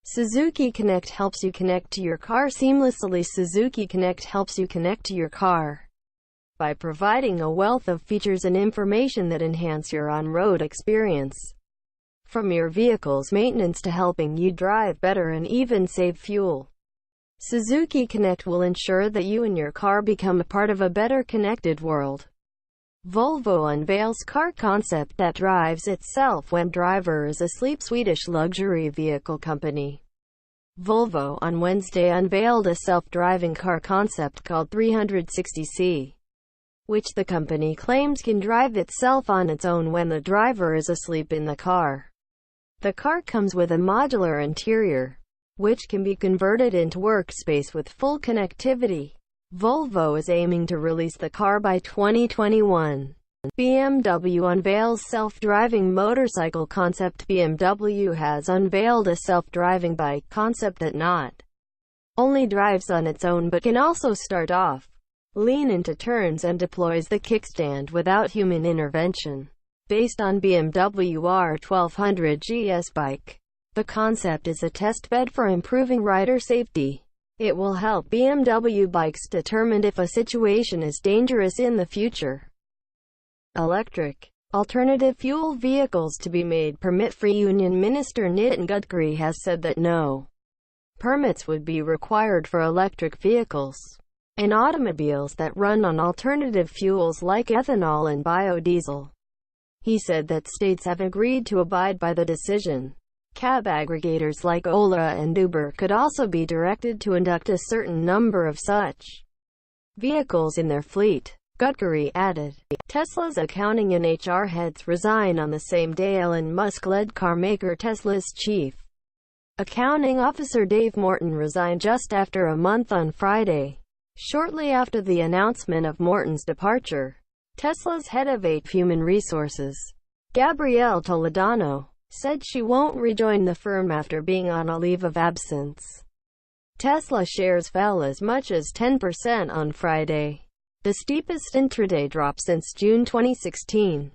Suzuki Connect helps you connect to your car seamlessly. Suzuki Connect helps you connect to your car by providing a wealth of features and information that enhance your on-road experience. From your vehicle's maintenance to helping you drive better and even save fuel, Suzuki Connect will ensure that you and your car become a part of a better connected world. Volvo unveils car concept that drives itself when driver is asleep. Swedish luxury vehicle company Volvo on Wednesday unveiled a self-driving car concept called 360C, which the company claims can drive itself on its own when the driver is asleep in the car. The car comes with a modular interior, which can be converted into workspace with full connectivity. Volvo is aiming to release the car by 2021. BMW unveils self-driving motorcycle concept. BMW has unveiled a self-driving bike concept that not only drives on its own but can also start off, lean into turns and deploys the kickstand without human intervention. Based on BMW R 1200 GS bike, the concept is a test bed for improving rider safety. It will help BMW bikes determine if a situation is dangerous in the future. Electric, alternative fuel vehicles to be made permit-free. Union Minister Nitin Gadkari has said that no permits would be required for electric vehicles and automobiles that run on alternative fuels like ethanol and biodiesel. He said that states have agreed to abide by the decision. Cab aggregators like Ola and Uber could also be directed to induct a certain number of such vehicles in their fleet. Gadkari added, Tesla's accounting and HR heads resign on the same day. Elon Musk-led carmaker Tesla's chief accounting officer Dave Morton resigned just after a month on Friday. Shortly after the announcement of Morton's departure, Tesla's head of human resources, Gabrielle Toledano, said she won't rejoin the firm after being on a leave of absence. Tesla shares fell as much as 10% on Friday, the steepest intraday drop since June 2016.